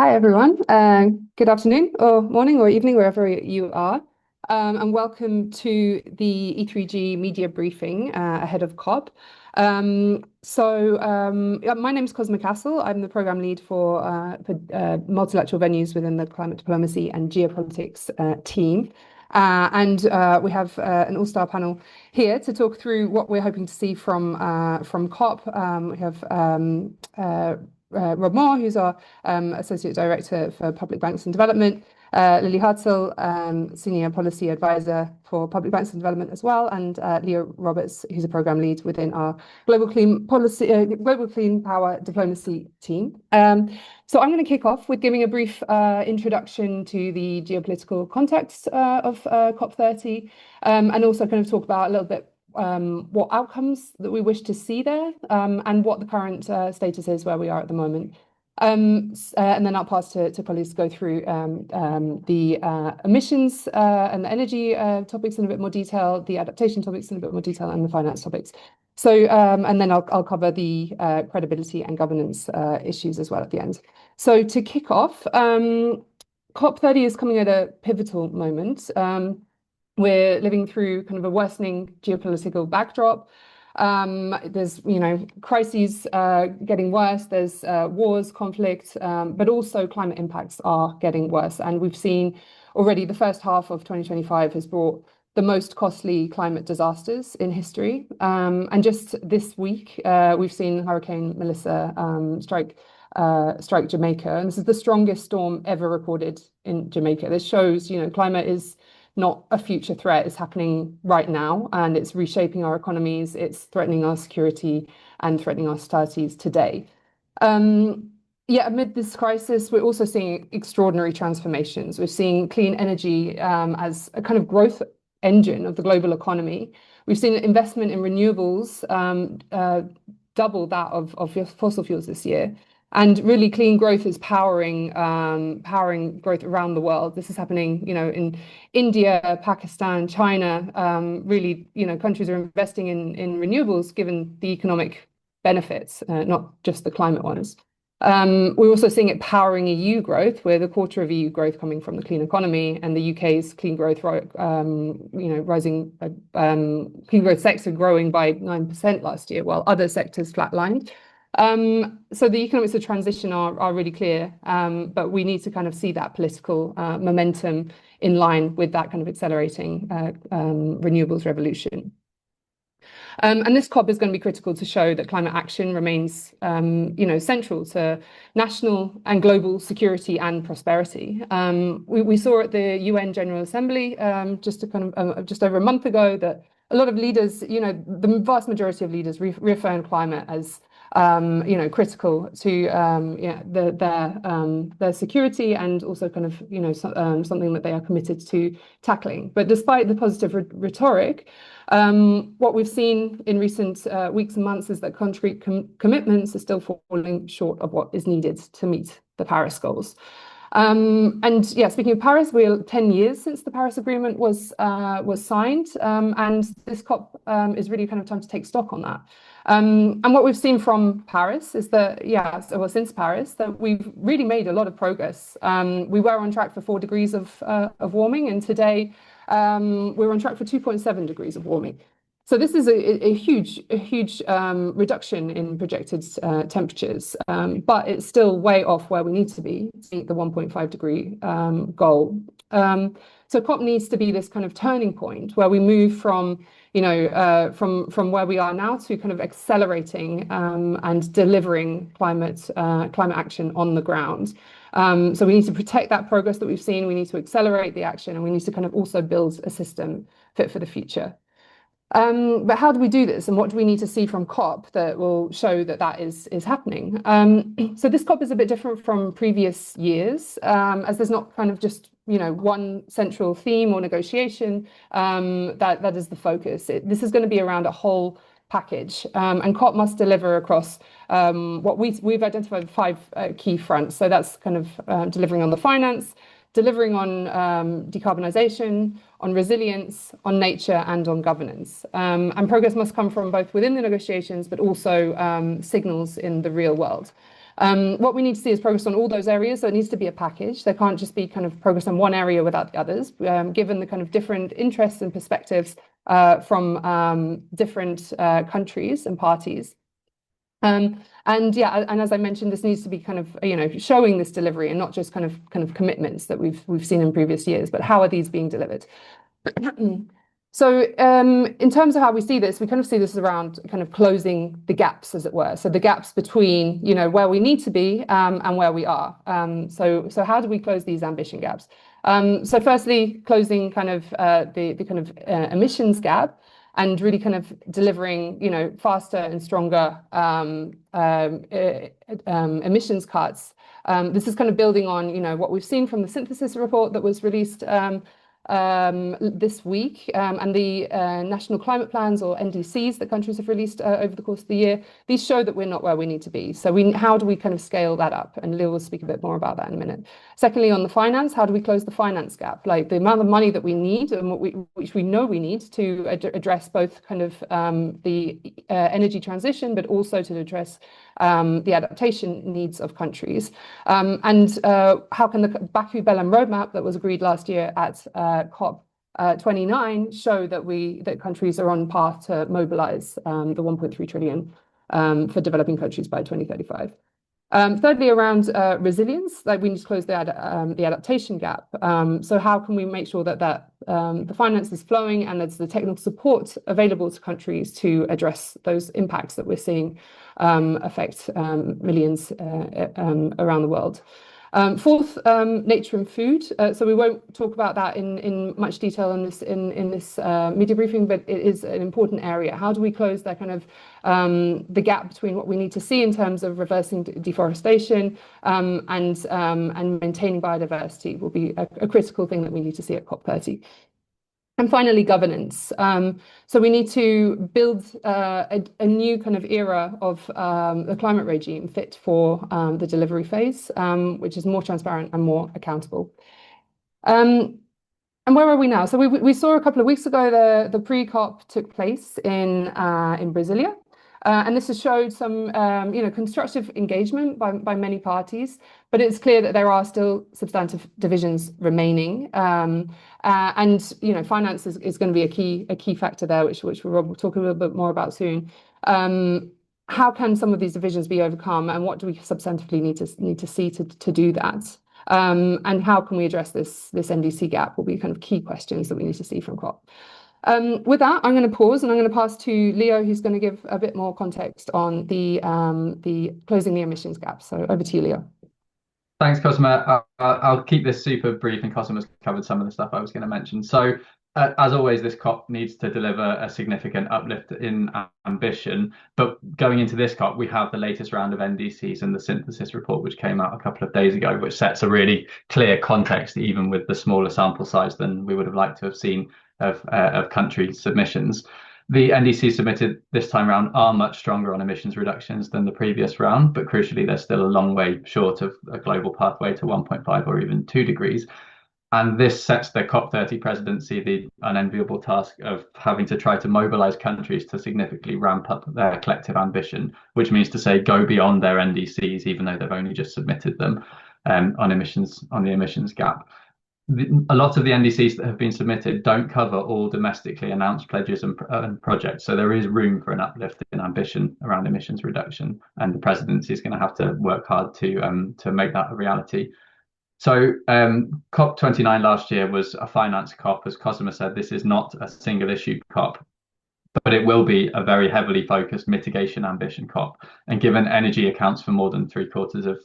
Hi, everyone. Good afternoon or morning or evening, wherever you are. And welcome to the E3G media briefing ahead of COP. Yeah, my name is Cosma Castle. I'm the program lead for multilateral venues within the climate diplomacy and geopolitics team. We have an all-star panel here to talk through what we're hoping to see from COP. We have Rob Moore, who's our Associate Director for Public Banks and Development, Lily Hartzell, Senior Policy Advisor for Public Banks and Development as well, and Leo Roberts, who's a Program Lead within our Global Clean Power Diplomacy team. So I'm going to kick off with giving a brief introduction to the geopolitical context of COP30, and also kind of talk about a little bit what outcomes that we wish to see there, and what the current status is where we are at the moment. And then I'll pass to colleagues to go through the emissions and the energy topics in a bit more detail, the adaptation topics in a bit more detail, and the finance topics. So, and then I'll cover the credibility and governance issues as well at the end. So to kick off, COP30 is coming at a pivotal moment. We're living through kind of a worsening geopolitical backdrop. There's, crises getting worse. There's wars, conflict, but also climate impacts are getting worse. And we've seen already the first half of 2025 has brought the most costly climate disasters in history. And just this week, we've seen Hurricane Melissa strike Jamaica. And this is the strongest storm ever recorded in Jamaica. This shows, climate is not a future threat. It's happening right now, and it's reshaping our economies. It's threatening our security and threatening our societies today. Amid this crisis, we're also seeing extraordinary transformations. We're seeing clean energy as a kind of growth engine of the global economy. We've seen investment in renewables double that of fossil fuels this year. And really clean growth is powering growth around the world. This is happening, in India, Pakistan, China. Really, countries are investing in renewables given the economic benefits, not just the climate ones. We're also seeing it powering EU growth, with a quarter of EU growth coming from the clean economy, and the UK's clean growth, rising. Clean growth sector growing by 9% last year, while other sectors flatlined. So the economics of transition are really clear, but we need to kind of see that political momentum in line with that kind of accelerating renewables revolution. And this COP is going to be critical to show that climate action remains, central to national and global security and prosperity. We saw at the UN General Assembly just over a month ago that a lot of leaders, the vast majority of leaders reaffirmed climate as critical to their security, and also kind of something that they are committed to tackling. But despite the positive rhetoric, what we've seen in recent weeks and months is that concrete commitments are still falling short of what is needed to meet the Paris goals. Speaking of Paris, we're 10 years since the Paris Agreement was signed, and this COP is really kind of time to take stock on that. And what we've seen from Paris is that, since Paris, that we've really made a lot of progress. We were on track for 4 degrees of warming, and today we're on track for 2.7 degrees of warming. So this is a huge reduction in projected temperatures, but it's still way off where we need to be to meet the 1.5 degree goal. So COP needs to be this kind of turning point where we move from where we are now to kind of accelerating and delivering climate action on the ground. So we need to protect that progress that we've seen. We need to accelerate the action, and we need to kind of also build a system fit for the future. But how do we do this, and what do we need to see from COP that will show that is happening? So this COP is a bit different from previous years, as there's not kind of just one central theme or negotiation that is the focus. This is going to be around a whole package, and COP must deliver across what we've identified 5 key fronts. So that's kind of delivering on the finance, delivering on decarbonisation, on resilience, on nature, and on governance. And progress must come from both within the negotiations, but also signals in the real world. What we need to see is progress on all those areas. So it needs to be a package. There can't just be kind of progress on one area without the others, given the kind of different interests and perspectives from different countries and parties. And as I mentioned, this needs to be kind of showing this delivery and not just kind of commitments that we've seen in previous years, but how are these being delivered? So in terms of how we see this, we kind of see this around kind of closing the gaps, as it were. So the gaps between where we need to be and where we are. So how do we close these ambition gaps? So firstly, closing kind of the kind of emissions gap and really kind of delivering faster and stronger emissions cuts. This is kind of building on what we've seen from the synthesis report that was released this week and the national climate plans, or NDCs, that countries have released over the course of the year. These show that we're not where we need to be. So how do we kind of scale that up? And Lil will speak a bit more about that in a minute. Secondly, on the finance, how do we close the finance gap? Like the amount of money that we need and which we know we need to address both kind of the energy transition, but also to address the adaptation needs of countries. And how can the Baku Belém Roadmap that was agreed last year at COP29 show that countries are on path to mobilize the 1.3 trillion for developing countries by 2035. Thirdly, around resilience, like we need to close the adaptation gap. So how can we make sure that the finance is flowing and there's the technical support available to countries to address those impacts that we're seeing affect millions around the world. Fourth, nature and food. So we won't talk about that in much detail in this media briefing, but it is an important area. How do we close that kind of the gap between what we need to see in terms of reversing deforestation and maintaining biodiversity will be a critical thing that we need to see at COP30. And finally, governance. So we need to build a new kind of era of the climate regime fit for the delivery phase, which is more transparent and more accountable. And where are we now? So we saw a couple of weeks ago the pre-COP took place in Brasilia. And this has showed some constructive engagement by many parties, but it's clear that there are still substantive divisions remaining. And finance is going to be a key factor there, which we'll talk a little bit more about soon. How can some of these divisions be overcome, and what do we substantively need to see to do that? And how can we address this NDC gap will be kind of key questions that we need to see from COP. With that, I'm going to pause and I'm going to pass to Leo, who's going to give a bit more context on the closing the emissions gap. So over to you, Leo. Thanks, Cosima. I'll keep this super brief, and Cosima's covered some of the stuff I was going to mention. So as always, this COP needs to deliver a significant uplift in ambition. But going into this COP, we have the latest round of NDCs and the synthesis report, which came out a couple of days ago, which sets a really clear context, even with the smaller sample size than we would have liked to have seen of country submissions. The NDCs submitted this time around are much stronger on emissions reductions than the previous round, but crucially, they're still a long way short of a global pathway to 1.5 or even 2 degrees. And this sets the COP30 presidency the unenviable task of having to try to mobilize countries to significantly ramp up their collective ambition, which means to say go beyond their NDCs, even though they've only just submitted them on the emissions gap. A lot of the NDCs that have been submitted don't cover all domestically announced pledges and projects. So there is room for an uplift in ambition around emissions reduction, and the presidency is going to have to work hard to make that a reality. So COP29 last year was a finance COP. As Cosima said, this is not a single issue COP, but it will be a very heavily focused mitigation ambition COP. And given energy accounts for more than 3/4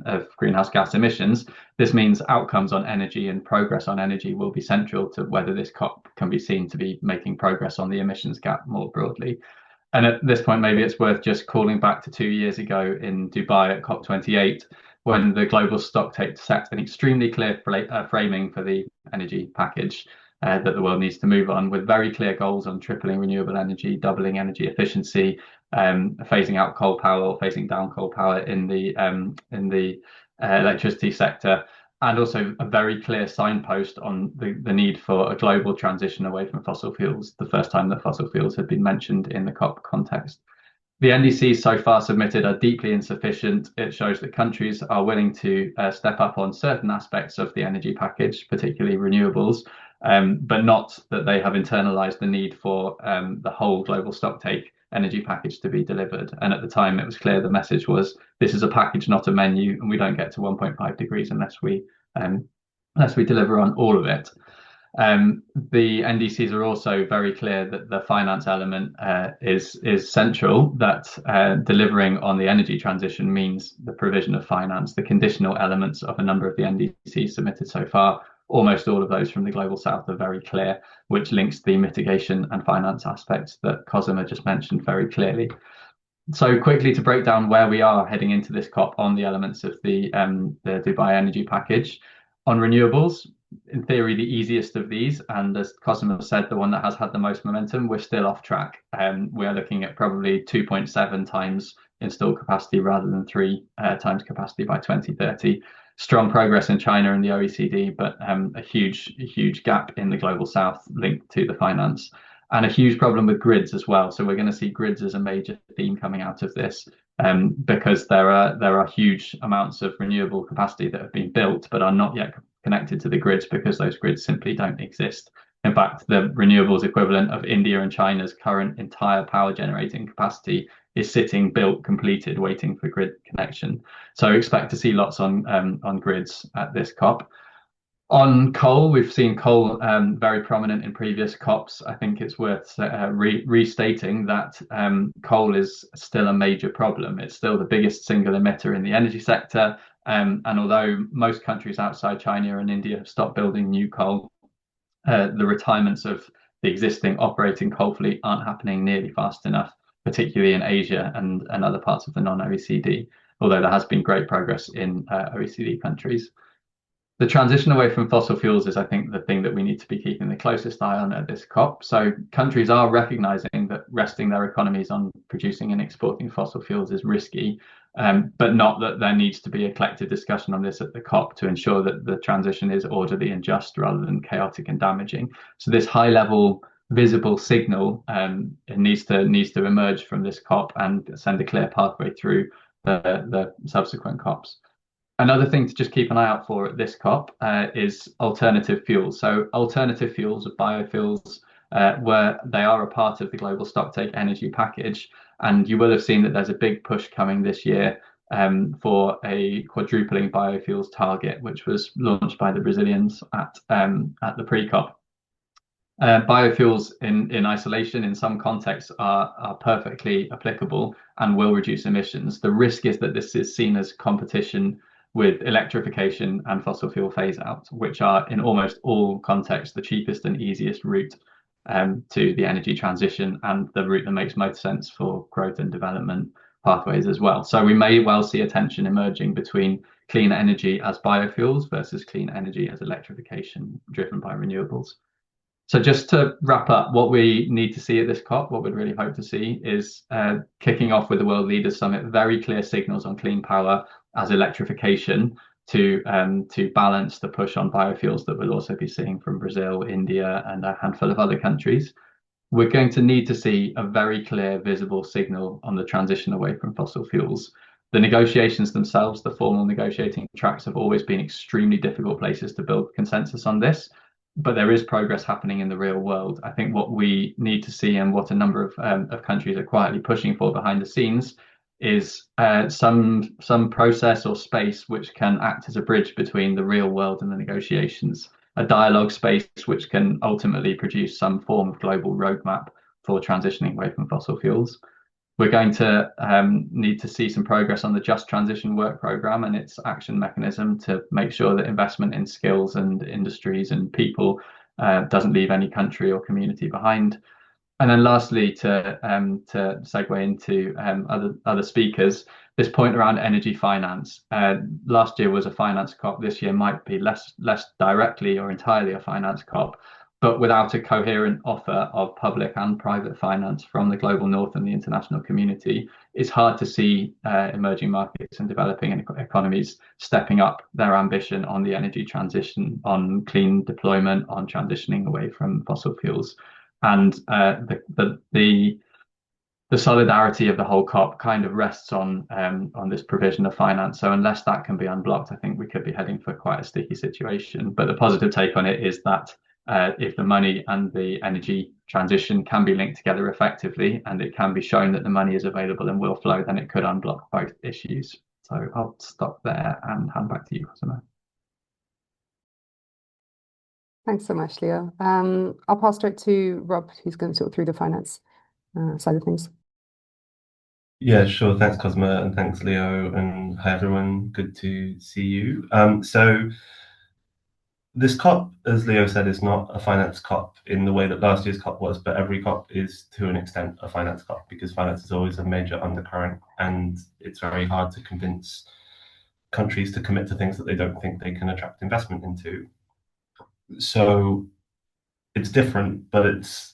of greenhouse gas emissions, this means outcomes on energy and progress on energy will be central to whether this COP can be seen to be making progress on the emissions gap more broadly. And at this point, maybe it's worth just calling back to 2 years ago in Dubai at COP28, when the global stocktake set an extremely clear framing for the energy package that the world needs to move on, with very clear goals on tripling renewable energy, doubling energy efficiency, phasing out coal power or phasing down coal power in the electricity sector, and also a very clear signpost on the need for a global transition away from fossil fuels, the first time that fossil fuels had been mentioned in the COP context. The NDCs so far submitted are deeply insufficient. It shows that countries are willing to step up on certain aspects of the energy package, particularly renewables, but not that they have internalized the need for the whole global stocktake energy package to be delivered. And at the time, it was clear the message was this is a package, not a menu, and we don't get to 1.5 degrees unless we deliver on all of it. The NDCs are also very clear that the finance element is central, that delivering on the energy transition means the provision of finance. The conditional elements of a number of the NDCs submitted so far, almost all of those from the Global South, are very clear, which links the mitigation and finance aspects that Cosima just mentioned very clearly. So quickly to break down where we are heading into this COP on the elements of the Dubai energy package. On renewables, in theory, the easiest of these, and as Cosima said, the one that has had the most momentum, we're still off track. We are looking at probably 2.7 times installed capacity rather than 3 times capacity by 2030. Strong progress in China and the OECD, but a huge gap in the Global South linked to the finance, and a huge problem with grids as well. So we're going to see grids as a major theme coming out of this, because there are huge amounts of renewable capacity that have been built but are not yet connected to the grids because those grids simply don't exist. In fact, the renewables equivalent of India and China's current entire power generating capacity is sitting built, completed, waiting for grid connection. So expect to see lots on grids at this COP. On coal, we've seen coal very prominent in previous COPs. I think it's worth restating that coal is still a major problem. It's still the biggest single emitter in the energy sector. And although most countries outside China and India have stopped building new coal, the retirements of the existing operating coal fleet aren't happening nearly fast enough, particularly in Asia and other parts of the non-OECD, although there has been great progress in OECD countries. The transition away from fossil fuels is, I think, the thing that we need to be keeping the closest eye on at this COP. So countries are recognizing that resting their economies on producing and exporting fossil fuels is risky, but not that there needs to be a collective discussion on this at the COP to ensure that the transition is orderly and just rather than chaotic and damaging. So this high-level visible signal it needs to emerge from this COP and send a clear pathway through the subsequent COPs. Another thing to just keep an eye out for at this COP is alternative fuels. So alternative fuels, or biofuels, where they are a part of the global stocktake energy package. And you will have seen that there's a big push coming this year for a quadrupling biofuels target, which was launched by the Brazilians at the pre-COP. Biofuels in isolation in some contexts are perfectly applicable and will reduce emissions. The risk is that this is seen as competition with electrification and fossil fuel phase out, which are in almost all contexts the cheapest and easiest route to the energy transition, and the route that makes most sense for growth and development pathways as well. So we may well see a tension emerging between clean energy as biofuels versus clean energy as electrification driven by renewables. So just to wrap up, what we need to see at this COP, what we'd really hope to see is kicking off with the World Leaders Summit, very clear signals on clean power as electrification to balance the push on biofuels that we'll also be seeing from Brazil, India, and a handful of other countries. We're going to need to see a very clear, visible signal on the transition away from fossil fuels. The negotiations themselves, the formal negotiating tracks, have always been extremely difficult places to build consensus on this, but there is progress happening in the real world. I think what we need to see, and what a number of countries are quietly pushing for behind the scenes, is some process or space which can act as a bridge between the real world and the negotiations, a dialogue space which can ultimately produce some form of global roadmap for transitioning away from fossil fuels. We're going to need to see some progress on the Just Transition Work Programme and its action mechanism to make sure that investment in skills and industries and people doesn't leave any country or community behind. And then lastly, to segue into other speakers, this point around energy finance. Last year was a finance COP. This year might be less directly or entirely a finance COP, but without a coherent offer of public and private finance from the global north and the international community, it's hard to see emerging markets and developing economies stepping up their ambition on the energy transition, on clean deployment, on transitioning away from fossil fuels. And the the solidarity of the whole COP kind of rests on this provision of finance. So unless that can be unblocked, I think we could be heading for quite a sticky situation. But the positive take on it is that if the money and the energy transition can be linked together effectively, and it can be shown that the money is available and will flow, then it could unblock both issues. So I'll stop there and hand back to you, Cosima. Thanks so much, Leo. I'll pass straight to Rob, who's going to talk through the finance side of things. Yeah, sure. Thanks, Cosima, and thanks, Leo, and hi, everyone. Good to see you. So this COP, as Leo said, is not a finance COP in the way that last year's COP was, but every COP is, to an extent, a finance COP, because finance is always a major undercurrent, and it's very hard to convince countries to commit to things that they don't think they can attract investment into. So it's different, but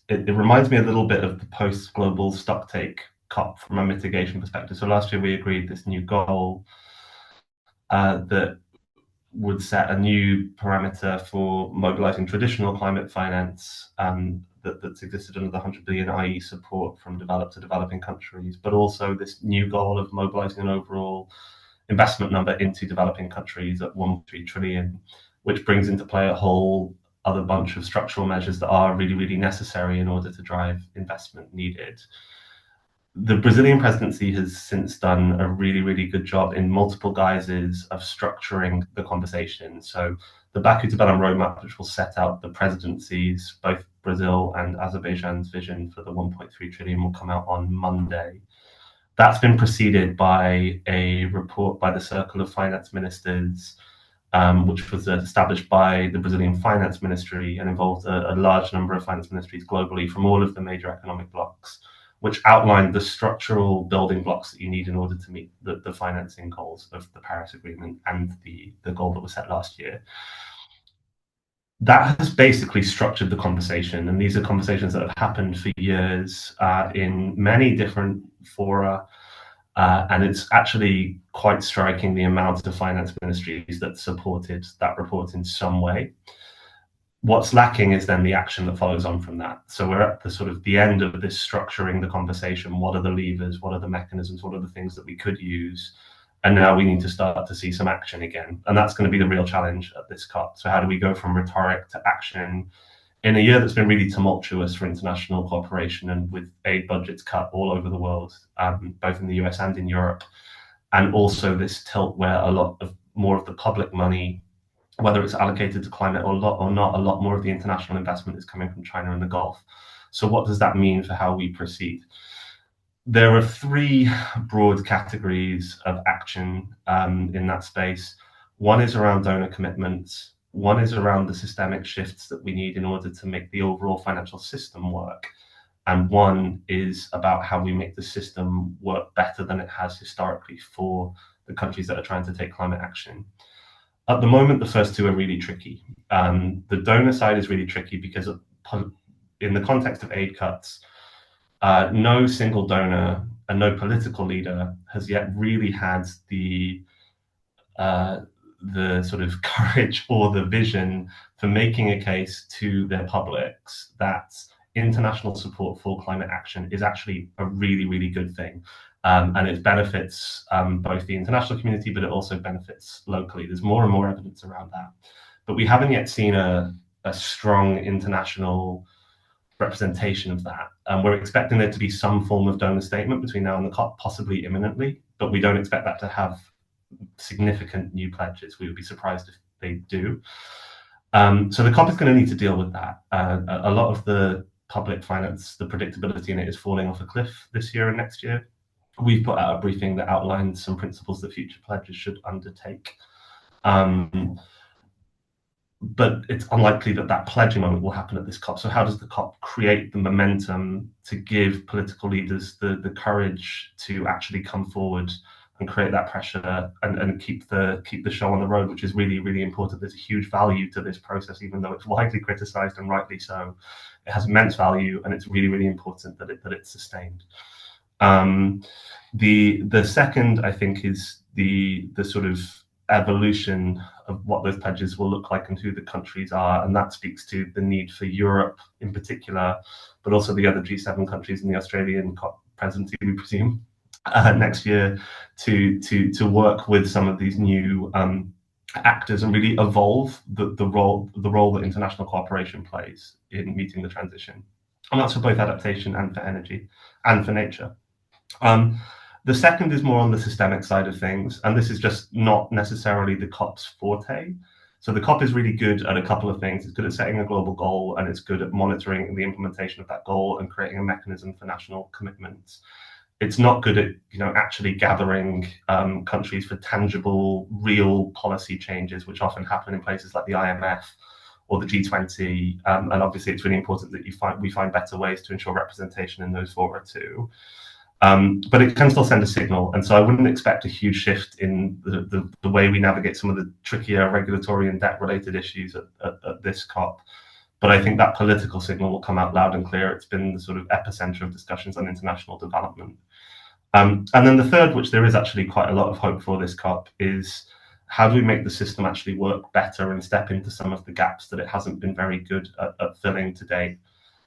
it reminds me a little bit of the post-global stocktake COP from a mitigation perspective. So last year we agreed this new goal that would set a new parameter for mobilizing traditional climate finance that's existed under the 100 billion IE support from developed to developing countries, but also this new goal of mobilizing an overall investment number into developing countries at 1.3 trillion, which brings into play a whole other bunch of structural measures that are really, really necessary in order to drive investment needed. The Brazilian presidency has since done a really, really good job in multiple guises of structuring the conversation. So the Baku to Belém Roadmap, which will set out the presidencies, both Brazil and Azerbaijan's vision for the 1.3 trillion, will come out on Monday. That's been preceded by a report by the Circle of Finance Ministers, which was established by the Brazilian Finance Ministry and involved a large number of finance ministries globally from all of the major economic blocs, which outlined the structural building blocks that you need in order to meet the financing goals of the Paris Agreement and the goal that was set last year. That has basically structured the conversation, and these are conversations that have happened for years in many different fora, and it's actually quite striking the amount of finance ministries that supported that report in some way. What's lacking is then the action that follows on from that. So we're at the sort of the end of this structuring the conversation. What are the levers? What are the mechanisms? What are the things that we could use? And now we need to start to see some action again. And that's going to be the real challenge at this COP. So how do we go from rhetoric to action in a year that's been really tumultuous for international cooperation and with aid budgets cut all over the world, both in the US and in Europe, and also this tilt where a lot of more of the public money, whether it's allocated to climate or not, a lot more of the international investment is coming from China and the Gulf. So what does that mean for how we proceed? There are three broad categories of action in that space. One is around donor commitments. One is around the systemic shifts that we need in order to make the overall financial system work. And one is about how we make the system work better than it has historically for the countries that are trying to take climate action. At the moment, the first two are really tricky. The donor side is really tricky because in the context of aid cuts, no single donor and no political leader has yet really had the sort of courage or the vision for making a case to their publics that international support for climate action is actually a really, really good thing. And it benefits both the international community, but it also benefits locally. There's more and more evidence around that. But we haven't yet seen a strong international representation of that. We're expecting there to be some form of donor statement between now and the COP, possibly imminently, but we don't expect that to have significant new pledges. We would be surprised if they do. So the COP is going to need to deal with that. A lot of the public finance, the predictability in it is falling off a cliff this year and next year. We've put out a briefing that outlines some principles that future pledges should undertake. But it's unlikely that that pledging moment will happen at this COP. So how does the COP create the momentum to give political leaders the courage to actually come forward and create that pressure and keep the show on the road, which is really, really important. There's a huge value to this process, even though it's widely criticized, and rightly so. It has immense value, and it's really, really important that it's sustained. The second, I think, is the sort of evolution of what those pledges will look like and who the countries are, and that speaks to the need for Europe in particular, but also the other G7 countries and the Australian COP presidency, we presume, next year, to work with some of these new actors and really evolve the role that international cooperation plays in meeting the transition. And that's for both adaptation and for energy and for nature. The second is more on the systemic side of things, and this is just not necessarily the COP's forte. So the COP is really good at a couple of things. It's good at setting a global goal, and it's good at monitoring the implementation of that goal and creating a mechanism for national commitments. It's not good at actually gathering countries for tangible, real policy changes, which often happen in places like the IMF or the G20. And obviously, it's really important that we find better ways to ensure representation in those fora too. But it can still send a signal, and so I wouldn't expect a huge shift in the way we navigate some of the trickier regulatory and debt-related issues at this COP. But I think that political signal will come out loud and clear. It's been the sort of epicenter of discussions on international development. And then the third, which there is actually quite a lot of hope for this COP, is how do we make the system actually work better and step into some of the gaps that it hasn't been very good at filling to date.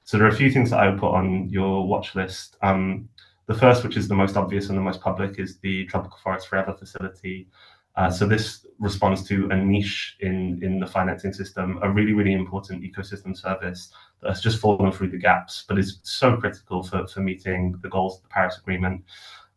So there are a few things that I would put on your watch list. The first, which is the most obvious and the most public, is the Tropical Forest Forever facility. So this responds to a niche in the financing system, a really, really important ecosystem service that has just fallen through the gaps, but is so critical for meeting the goals of the Paris Agreement.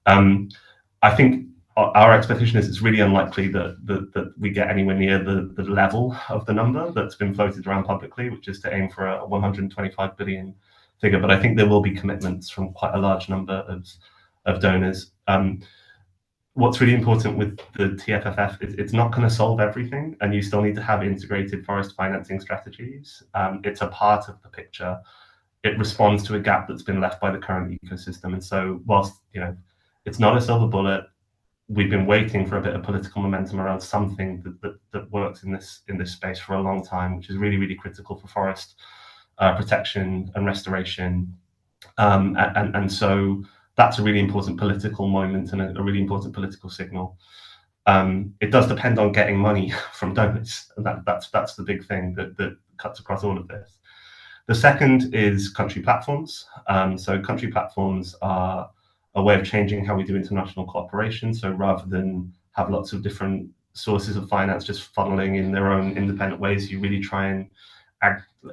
I think our expectation is it's really unlikely that we get anywhere near the level of the number that's been floated around publicly, which is to aim for a 125 billion figure. But I think there will be commitments from quite a large number of donors. What's really important with the TFFF is it's not going to solve everything, and you still need to have integrated forest financing strategies. It's a part of the picture. It responds to a gap that's been left by the current ecosystem. And so whilst it's not a silver bullet, we've been waiting for a bit of political momentum around something that works in this space for a long time, which is really, really critical for forest protection and restoration. And so that's a really important political moment and a really important political signal. It does depend on getting money from donors, and that's the big thing that cuts across all of this. The second is country platforms. So country platforms are a way of changing how we do international cooperation. So rather than have lots of different sources of finance just funneling in their own independent ways, you really try and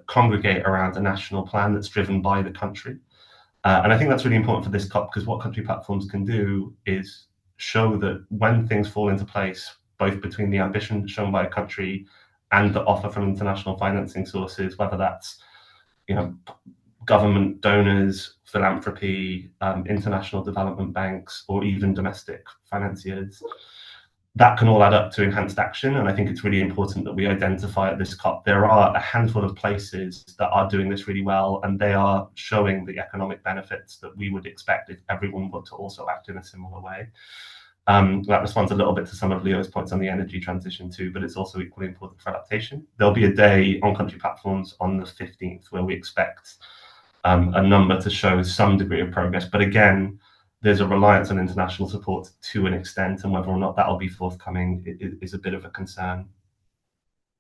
congregate around a national plan that's driven by the country. And I think that's really important for this COP, because what country platforms can do is show that when things fall into place, both between the ambition shown by a country and the offer from international financing sources, whether that's government donors, philanthropy, international development banks, or even domestic financiers, that can all add up to enhanced action. And I think it's really important that we identify at this COP there are a handful of places that are doing this really well, and they are showing the economic benefits that we would expect if everyone were to also act in a similar way. That responds a little bit to some of Leo's points on the energy transition too, but it's also equally important for adaptation. There'll be a day on country platforms on the 15th where we expect a number to show some degree of progress. But again, there's a reliance on international support to an extent, and whether or not that'll be forthcoming is a bit of a concern.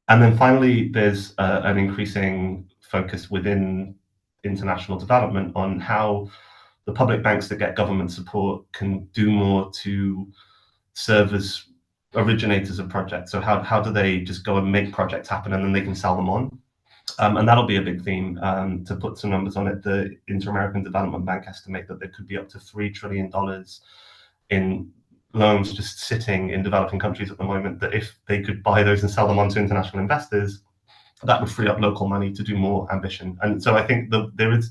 And then finally, there's an increasing focus within international development on how the public banks that get government support can do more to serve as originators of projects. So how do they just go and make projects happen and then they can sell them on? And that'll be a big theme. To put some numbers on it, the Inter-American Development Bank estimate that there could be up to $3 trillion in loans just sitting in developing countries at the moment, that if they could buy those and sell them on to international investors, that would free up local money to do more ambition. And so I think there is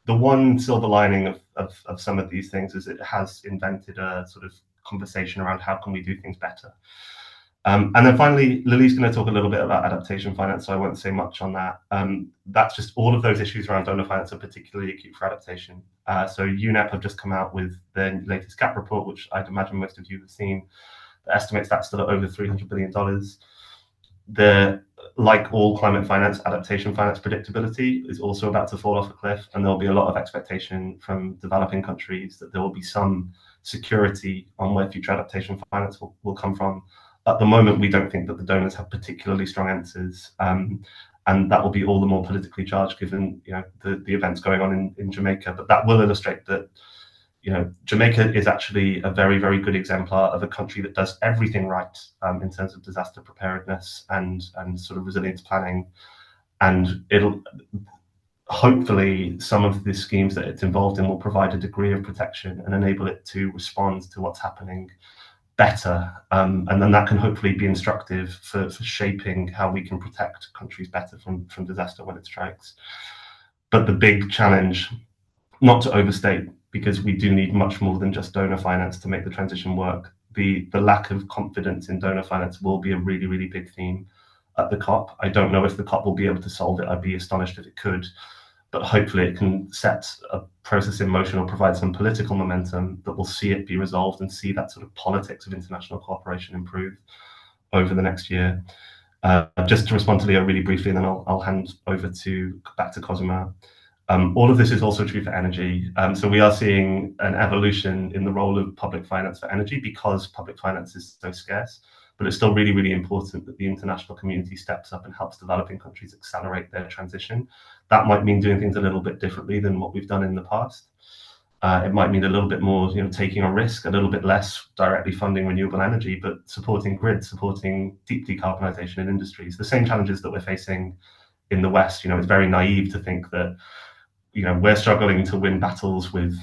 the one silver lining of some of these things is it has invented a sort of conversation around how can we do things better. And then finally, Lily's going to talk a little bit about adaptation finance, so I won't say much on that. That's just all of those issues around donor finance are particularly acute for adaptation. So UNEP have just come out with their latest gap report, which I'd imagine most of you have seen, that estimates that's still at over $300 billion. Like all climate finance, adaptation finance predictability is also about to fall off a cliff, and there'll be a lot of expectation from developing countries that there will be some security on where future adaptation finance will come from. At the moment, we don't think that the donors have particularly strong answers, and that will be all the more politically charged given the events going on in Jamaica. But that will illustrate that Jamaica is actually a very, very good exemplar of a country that does everything right in terms of disaster preparedness and sort of resilience planning. And it'll hopefully some of the schemes that it's involved in will provide a degree of protection and enable it to respond to what's happening better. And then that can hopefully be instructive for shaping how we can protect countries better from disaster when it strikes. But the big challenge, not to overstate, because we do need much more than just donor finance to make the transition work. The lack of confidence in donor finance will be a really, really big theme at the COP. I don't know if the COP will be able to solve it. I'd be astonished if it could. But hopefully it can set a process in motion or provide some political momentum that will see it be resolved and see that sort of politics of international cooperation improve over the next year. Just to respond to Leo really briefly, and then I'll hand over back to Cosima. All of this is also true for energy. So we are seeing an evolution in the role of public finance for energy because public finance is so scarce. But it's still really, really important that the international community steps up and helps developing countries accelerate their transition. That might mean doing things a little bit differently than what we've done in the past. It might mean a little bit more, taking a risk, a little bit less directly funding renewable energy, but supporting grids, supporting deep decarbonisation in industries. The same challenges that we're facing in the West. It's very naive to think that we're struggling to win battles with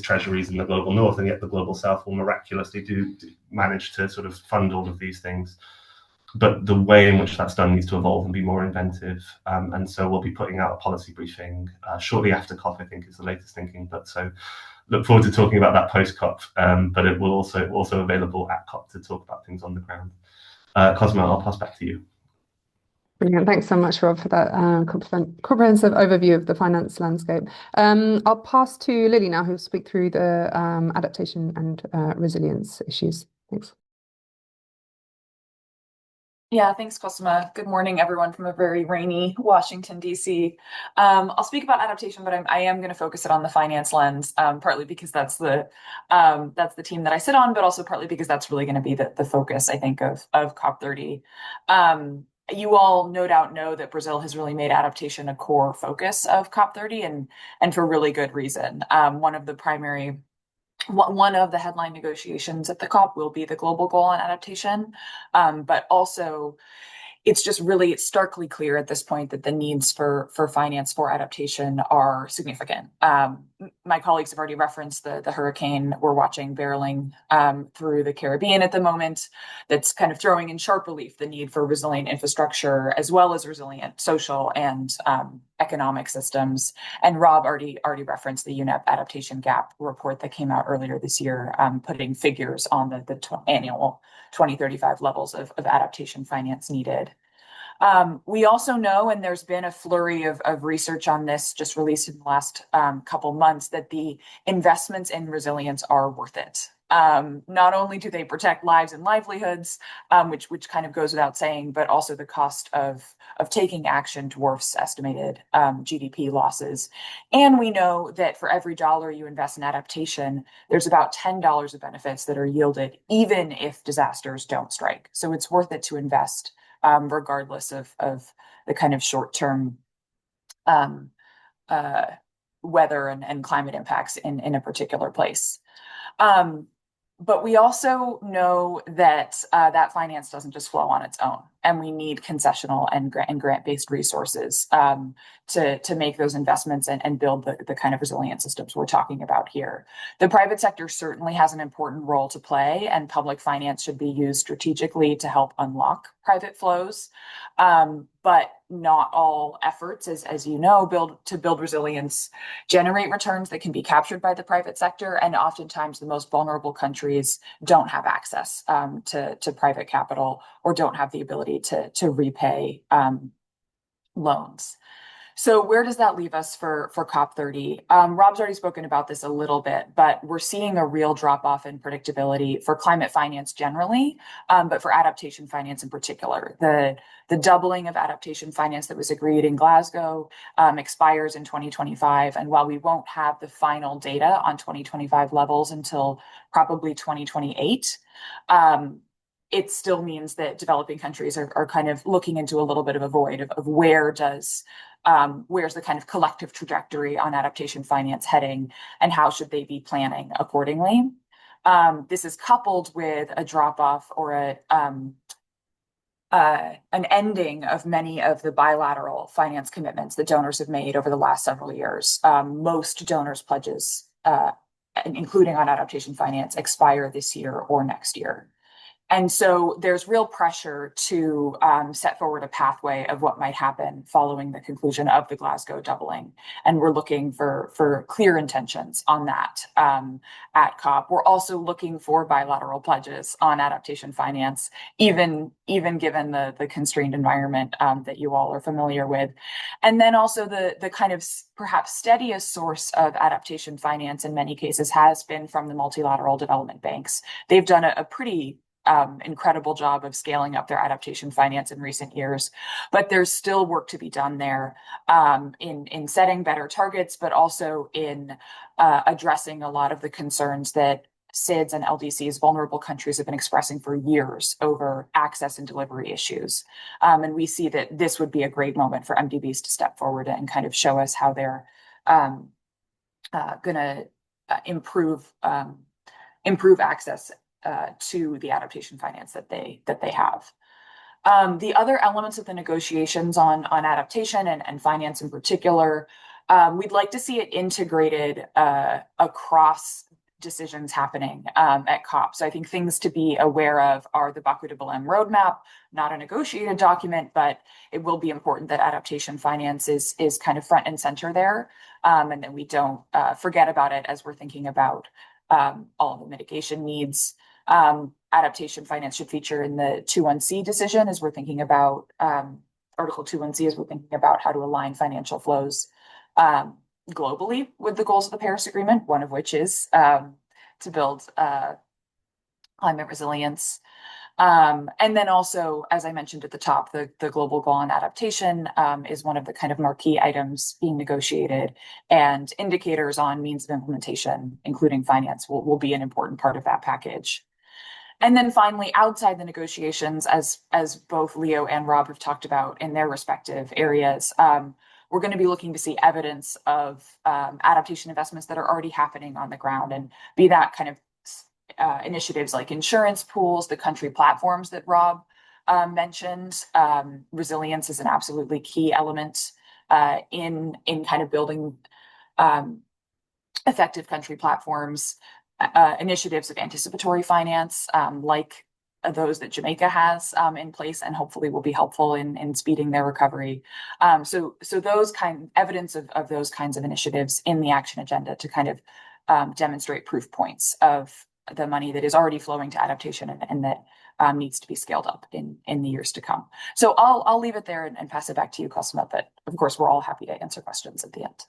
treasuries in the global north, and yet the global south will miraculously do manage to sort of fund all of these things. But the way in which that's done needs to evolve and be more inventive. And so we'll be putting out a policy briefing shortly after COP, I think is the latest thinking. But so look forward to talking about that post-COP, but it will also available at COP to talk about things on the ground. Cosima, I'll pass back to you. Brilliant. Thanks so much, Rob, for that comprehensive overview of the finance landscape. I'll pass to Lily now, who will speak through the adaptation and resilience issues. Thanks. Yeah, thanks, Cosima. Good morning, everyone, from a very rainy Washington, D.C. I'll speak about adaptation, but I am going to focus it on the finance lens, partly because that's the team that I sit on, but also partly because that's really going to be the focus, I think, of COP30. You all no doubt know that Brazil has really made adaptation a core focus of COP30, and for really good reason. One of the headline negotiations at the COP will be the global goal on adaptation, but also it's starkly clear at this point that the needs for finance for adaptation are significant. My colleagues have already referenced the hurricane we're watching barreling through the Caribbean at the moment. That's kind of throwing in sharp relief the need for resilient infrastructure as well as resilient social and economic systems. And Rob already referenced the UNEP adaptation gap report that came out earlier this year, putting figures on the annual 2035 levels of adaptation finance needed. We also know, and there's been a flurry of research on this just released in the last couple months, that the investments in resilience are worth it. Not only do they protect lives and livelihoods, which kind of goes without saying, but also the cost of taking action dwarfs estimated GDP losses. And we know that for every dollar you invest in adaptation, there's about $10 of benefits that are yielded, even if disasters don't strike. So it's worth it to invest, regardless of the kind of short-term weather and climate impacts in a particular place. But we also know that that finance doesn't just flow on its own, and we need concessional and grant-based resources to make those investments and build the kind of resilient systems we're talking about here. The private sector certainly has an important role to play, and public finance should be used strategically to help unlock private flows. But not all efforts, as you know, to build resilience generate returns that can be captured by the private sector, and oftentimes the most vulnerable countries don't have access to private capital or don't have the ability to repay loans. So where does that leave us for COP30? Rob's already spoken about this a little bit, but we're seeing a real drop-off in predictability for climate finance generally, but for adaptation finance in particular. The doubling of adaptation finance that was agreed in Glasgow expires in 2025, and while we won't have the final data on 2025 levels until probably 2028, it still means that developing countries are kind of looking into a little bit of a void of where's the kind of collective trajectory on adaptation finance heading, and how should they be planning accordingly. This is coupled with a drop-off or an ending of many of the bilateral finance commitments that donors have made over the last several years. Most donors' pledges, including on adaptation finance, expire this year or next year. And so there's real pressure to set forward a pathway of what might happen following the conclusion of the Glasgow doubling. And we're looking for clear intentions on that at COP. We're also looking for bilateral pledges on adaptation finance, even given the constrained environment that you all are familiar with. And then also the kind of perhaps steadiest source of adaptation finance in many cases has been from the multilateral development banks. They've done a pretty incredible job of scaling up their adaptation finance in recent years, but there's still work to be done there in setting better targets, but also in addressing a lot of the concerns that SIDS and LDCs, vulnerable countries, have been expressing for years over access and delivery issues. And we see that this would be a great moment for MDBs to step forward and kind of show us how they're going to improve access to the adaptation finance that they have. The other elements of the negotiations on adaptation and finance in particular, we'd like to see it integrated across decisions happening at COP. So I think things to be aware of are the Baku to Belém Roadmap, not a negotiated document, but it will be important that adaptation finance is kind of front and center there, and that we don't forget about it as we're thinking about all of the mitigation needs. Adaptation finance should feature in the 21C decision as we're thinking about Article 21C as we're thinking about how to align financial flows globally with the goals of the Paris Agreement, one of which is to build climate resilience. And then also, as I mentioned at the top, the global goal on adaptation is one of the kind of marquee items being negotiated, and indicators on means of implementation, including finance, will be an important part of that package. And then finally, outside the negotiations, as both Leo and Rob have talked about in their respective areas, we're going to be looking to see evidence of adaptation investments that are already happening on the ground, and be that kind of initiatives like insurance pools, the country platforms that Rob mentioned. Resilience is an absolutely key element in kind of building effective country platforms. Initiatives of anticipatory finance, like those that Jamaica has in place, and hopefully will be helpful in speeding their recovery. So those evidence of those kinds of initiatives in the action agenda to kind of demonstrate proof points of the money that is already flowing to adaptation and that needs to be scaled up in the years to come. So I'll leave it there and pass it back to you, Cosima, but of course we're all happy to answer questions at the end.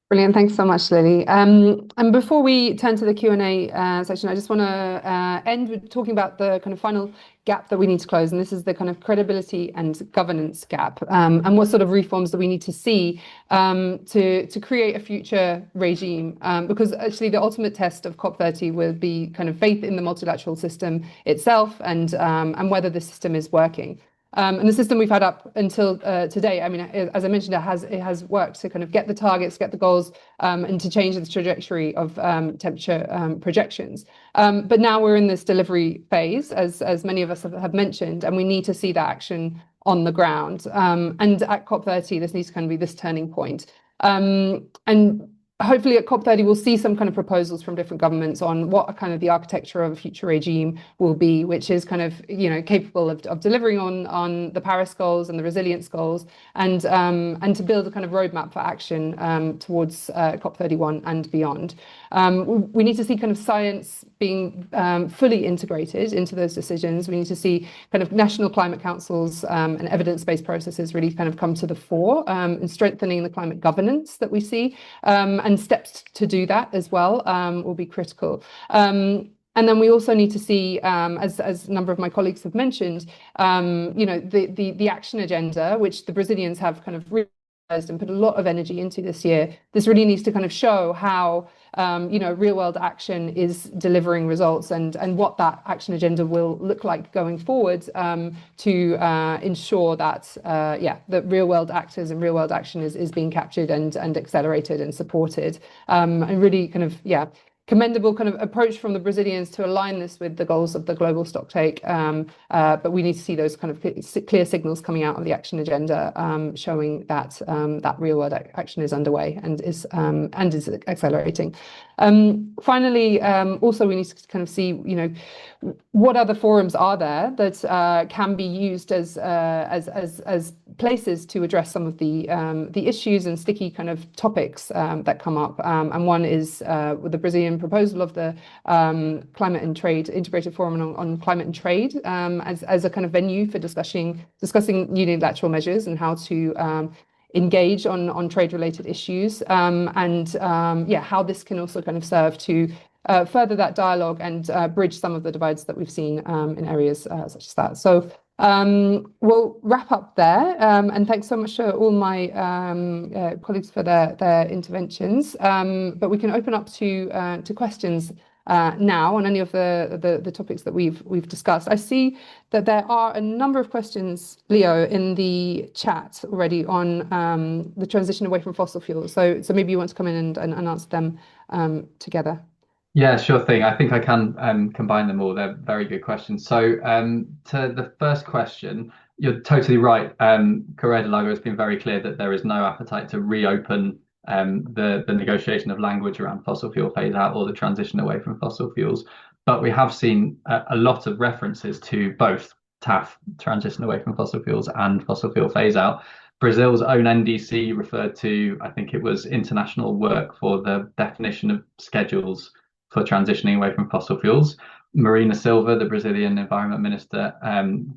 Brilliant. Thanks so much, Lily. And before we turn to the Q&A section, I just want to end with talking about the kind of final gap that we need to close. And this is the kind of credibility and governance gap, and what sort of reforms that we need to see to create a future regime. Because actually the ultimate test of COP30 will be kind of faith in the multilateral system itself, and whether the system is working. And the system we've had up until today, I mean, as I mentioned, it has worked to kind of get the targets, get the goals, and to change the trajectory of temperature projections. But now we're in this delivery phase, as many of us have mentioned, and we need to see that action on the ground. And at COP30, this needs to kind of be this turning point. And hopefully at COP30, we'll see some kind of proposals from different governments on what kind of the architecture of a future regime will be, which is kind of, capable of delivering on the Paris goals and the resilience goals, and to build a kind of roadmap for action towards COP31 and beyond. We need to see kind of science being fully integrated into those decisions. We need to see kind of national climate councils and evidence-based processes really kind of come to the fore, and strengthening the climate governance that we see, and steps to do that as well will be critical. And then we also need to see, as a number of my colleagues have mentioned, the action agenda, which the Brazilians have kind of realized and put a lot of energy into this year. This really needs to kind of show how real world action is delivering results, and what that action agenda will look like going forward, to ensure that that real world actors and real world action is being captured and accelerated and supported, and really kind of commendable kind of approach from the Brazilians to align this with the goals of the global stocktake. But we need to see those kind of clear signals coming out of the action agenda, showing that that real world action is underway and is accelerating. Finally, also we need to kind of see, what other forums are there that can be used as places to address some of the issues and sticky kind of topics that come up. And one is with the Brazilian proposal of the Climate and Trade Integrated Forum on Climate and Trade, as a kind of venue for discussing unilateral measures and how to engage on trade-related issues, and how this can also kind of serve to further that dialogue and bridge some of the divides that we've seen in areas such as that. So we'll wrap up there, and thanks so much to all my colleagues for their interventions. But we can open up to questions now on any of the topics that we've discussed. I see that there are a number of questions, Leo, in the chat already on the transition away from fossil fuels. So maybe you want to come in and answer them together. Yeah, sure thing. I think I can combine them all. They're very good questions. So to the first question, you're totally right. Correa de Lago has been very clear that there is no appetite to reopen the negotiation of language around fossil fuel phase out or the transition away from fossil fuels. But we have seen a lot of references to both TAF, transition away from fossil fuels, and fossil fuel phase out. Brazil's own NDC referred to, I think it was international work for the definition of schedules for transitioning away from fossil fuels. Marina Silva, the Brazilian environment minister,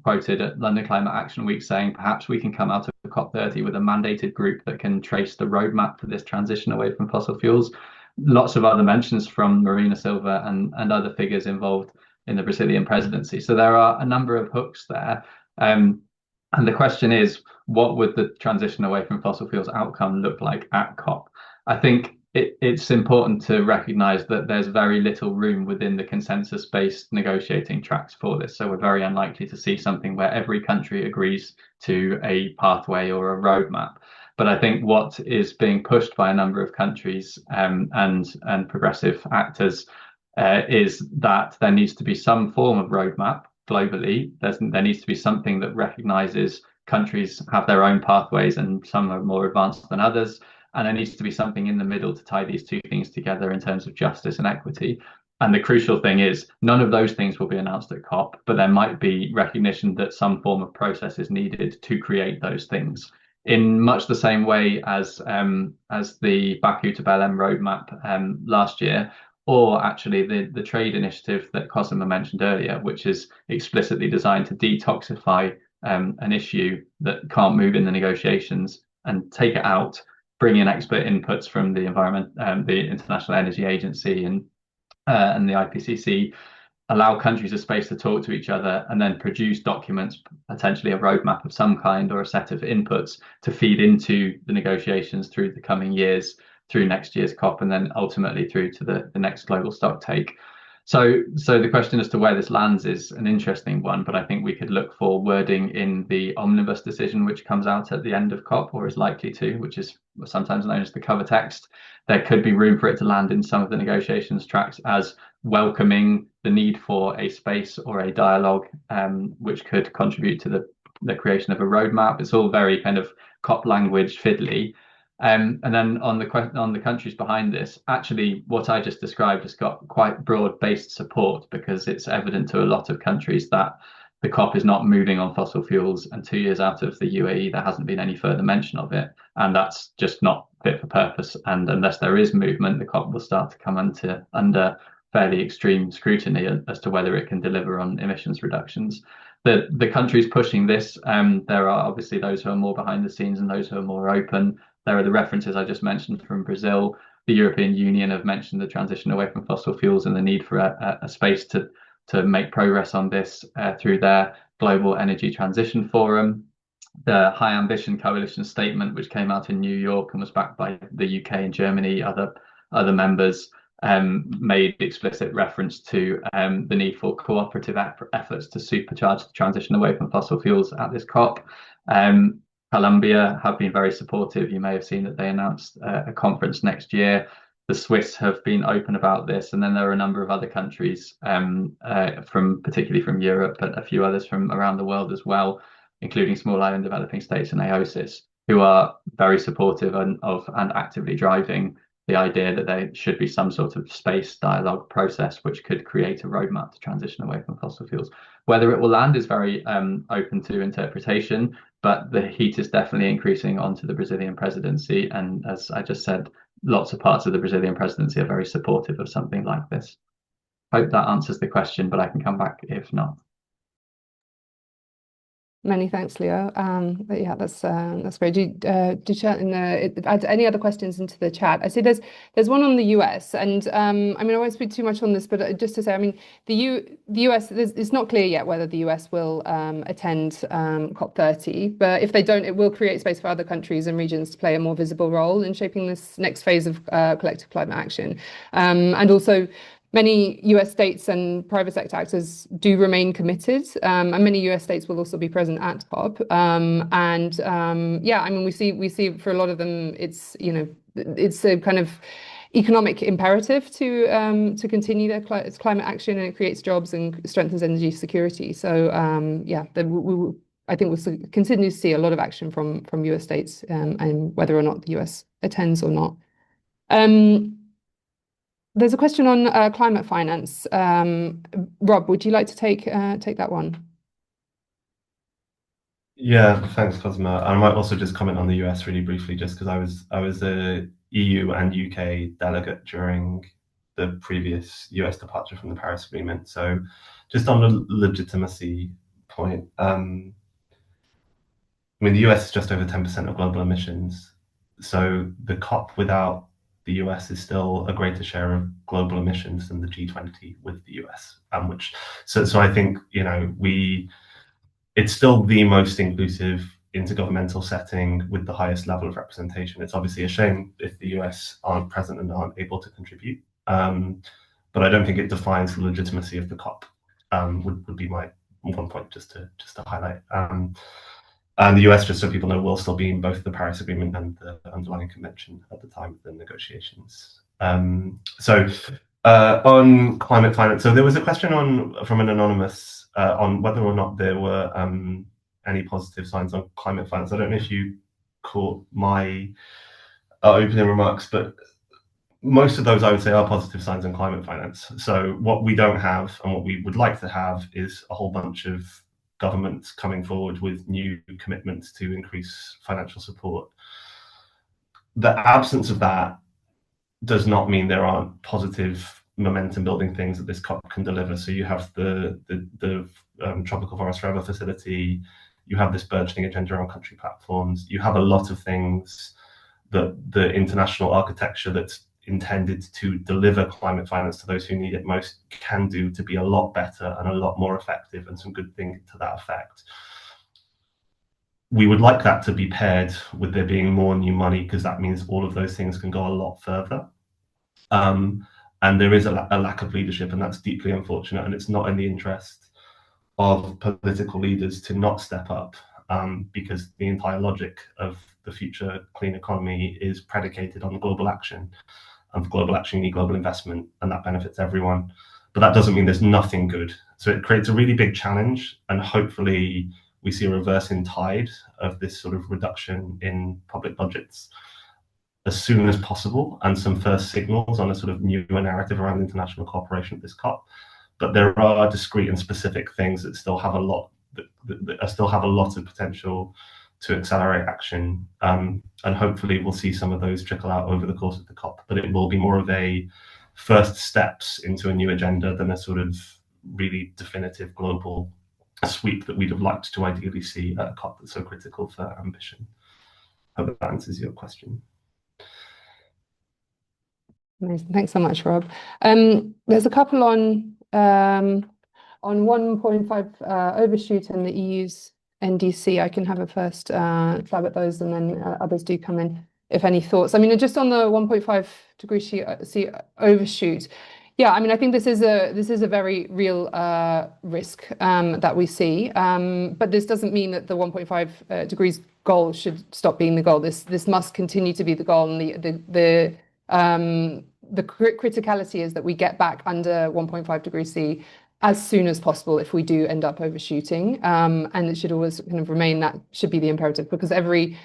quoted at London Climate Action Week saying, perhaps we can come out of COP30 with a mandated group that can trace the roadmap for this transition away from fossil fuels. Lots of other mentions from Marina Silva and other figures involved in the Brazilian presidency. So there are a number of hooks there. And the question is, what would the transition away from fossil fuels outcome look like at COP? I think it's important to recognize that there's very little room within the consensus-based negotiating tracks for this. So we're very unlikely to see something where every country agrees to a pathway or a roadmap. But I think what is being pushed by a number of countries and progressive actors is that there needs to be some form of roadmap globally. There needs to be something that recognizes countries have their own pathways and some are more advanced than others. And there needs to be something in the middle to tie these two things together in terms of justice and equity. And the crucial thing is none of those things will be announced at COP, but there might be recognition that some form of process is needed to create those things. In much the same way as the Baku to Belém Roadmap last year, or actually the trade initiative that Cosima mentioned earlier, which is explicitly designed to detoxify an issue that can't move in the negotiations and take it out, bring in expert inputs from the the International Energy Agency and the IPCC, allow countries a space to talk to each other, and then produce documents, potentially a roadmap of some kind or a set of inputs to feed into the negotiations through the coming years, through next year's COP, and then ultimately through to the next global stocktake. So the question as to where this lands is an interesting one, but I think we could look for wording in the omnibus decision, which comes out at the end of COP, or is likely to, which is sometimes known as the cover text. There could be room for it to land in some of the negotiations tracks as welcoming the need for a space or a dialogue, which could contribute to the creation of a roadmap. It's all very kind of COP language fiddly. And then on the countries behind this, actually, what I just described has got quite broad-based support, because it's evident to a lot of countries that the COP is not moving on fossil fuels, and 2 years out of the UAE, there hasn't been any further mention of it. And that's just not fit for purpose. And unless there is movement, the COP will start to come under fairly extreme scrutiny as to whether it can deliver on emissions reductions. The countries pushing this, there are obviously those who are more behind the scenes and those who are more open. There are the references I just mentioned from Brazil. The European Union have mentioned the transition away from fossil fuels and the need for a space to make progress on this through their Global Energy Transition Forum. The High Ambition Coalition statement, which came out in New York and was backed by the UK and Germany, other members, made explicit reference to the need for cooperative efforts to supercharge the transition away from fossil fuels at this COP. Colombia have been very supportive. You may have seen that they announced a conference next year. The Swiss have been open about this, and then there are a number of other countries, particularly from Europe, but a few others from around the world as well, including small island developing states and AOSIS, who are very supportive and actively driving the idea that there should be some sort of space dialogue process which could create a roadmap to transition away from fossil fuels. Whether it will land is very open to interpretation, but the heat is definitely increasing onto the Brazilian presidency. And as I just said, lots of parts of the Brazilian presidency are very supportive of something like this. Hope that answers the question, but I can come back if not. Many thanks, Leo. But yeah, that's great. Do chat in add any other questions into the chat. I see there's one on the US, and I mean I won't speak too much on this, but just to say, I mean the US, it's not clear yet whether the US will attend COP30, but if they don't, it will create space for other countries and regions to play a more visible role in shaping this next phase of collective climate action, and also. Many US states and private sector actors do remain committed, and many US states will also be present at COP. Yeah, I mean, we see for a lot of them, it's it's a kind of economic imperative to continue their climate action, and it creates jobs and strengthens energy security. So yeah, I think we'll continue to see a lot of action from US states, and whether or not the US attends or not. There's a question on climate finance. Rob, would you like to take that one? Yeah, thanks, Cosima. I might also just comment on the US really briefly, just because I was a EU and UK delegate during the previous US departure from the Paris Agreement. So, just on the legitimacy point, I mean the US is just over 10% of global emissions. So the COP without the US is still a greater share of global emissions than the G20 with the US, so I think it's still the most inclusive intergovernmental setting with the highest level of representation. It's obviously a shame if the US aren't present and aren't able to contribute, but I don't think it defines the legitimacy of the COP. Would be my one point just to highlight. And the US, just so people know, will still be in both the Paris Agreement and the underlying convention at the time of the negotiations. On climate finance, so there was a question from an anonymous on whether or not there were any positive signs on climate finance. I don't know if you caught my opening remarks, but most of those I would say are positive signs on climate finance. So what we don't have and what we would like to have is a whole bunch of governments coming forward with new commitments to increase financial support. The absence of that does not mean there aren't positive momentum building things that this COP can deliver. So you have the Tropical Forest Forever facility, you have this burgeoning agenda on country platforms, you have a lot of things that the international architecture that's intended to deliver climate finance to those who need it most can do to be a lot better and a lot more effective, and some good things to that effect. We would like that to be paired with there being more new money, because that means all of those things can go a lot further. And there is a lack of leadership, and that's deeply unfortunate, and it's not in the interest of political leaders to not step up, because the entire logic of the future clean economy is predicated on global action. And for global action, you need global investment, and that benefits everyone. But that doesn't mean there's nothing good. So it creates a really big challenge, and hopefully we see a reversing tide of this sort of reduction in public budgets as soon as possible, and some first signals on a sort of newer narrative around international cooperation at this COP. But there are discrete and specific things that still have a lot of potential to accelerate action, and hopefully we'll see some of those trickle out over the course of the COP. But it will be more of a first steps into a new agenda than a sort of really definitive global sweep that we'd have liked to ideally see at a COP that's so critical for ambition. Hope that answers your question. Amazing. Thanks so much, Rob. There's a couple on 1.5 overshoot and the EU's NDC. I can have a first stab at those, and then others do come in if any thoughts. I mean, just on the 1.5 degree C overshoot, yeah, I mean, I think this is a very real risk that we see, but this doesn't mean that the 1.5 degrees goal should stop being the goal. This must continue to be the goal, and the criticality is that we get back under 1.5 degrees C as soon as possible if we do end up overshooting, and it should always kind of remain, that should be the imperative, because every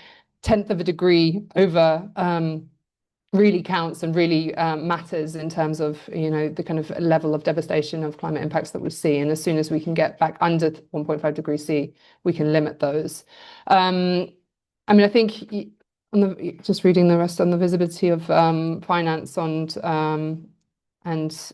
10th of a degree over really counts and really matters in terms of, you know, the kind of level of devastation of climate impacts that we see. And as soon as we can get back under 1.5 degrees C, we can limit those. I mean, I think just reading the rest on the visibility of finance and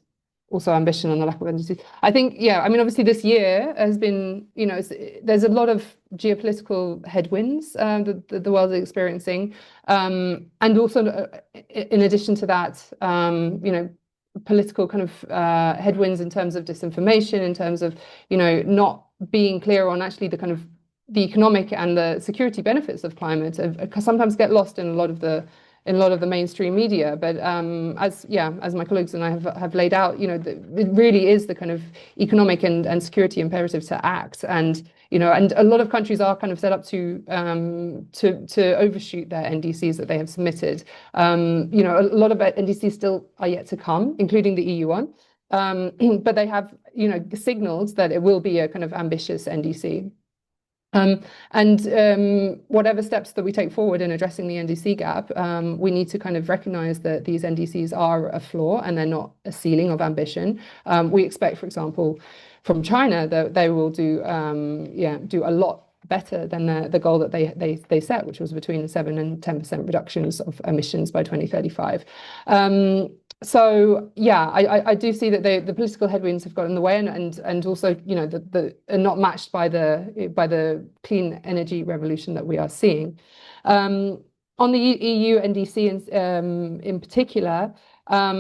also ambition and the lack of NDCs. I think, yeah, I mean, obviously this year has been, you know, there's a lot of geopolitical headwinds that the world is experiencing. And also, in addition to that, you know, political kind of headwinds in terms of disinformation, in terms of, you know, not being clear on actually the kind of the economic and the security benefits of climate sometimes get lost in a lot of the mainstream media. But as my colleagues and I have laid out, you know, it really is the kind of economic and security imperative to act. And, you know, and a lot of countries are kind of set up to overshoot their NDCs that they have submitted. You know, a lot of NDCs still are yet to come, including the EU one. But they have, you know, signaled that it will be a kind of ambitious NDC. Whatever steps that we take forward in addressing the NDC gap, we need to kind of recognize that these NDCs are a flaw and they're not a ceiling of ambition. We expect, for example, from China that they will do a lot better than the goal that they set, which was between 7 and 10% reductions of emissions by 2035. So yeah, I do see that the political headwinds have got in the way, and also, you know, are not matched by the clean energy revolution that we are seeing. On the EU NDC in particular, I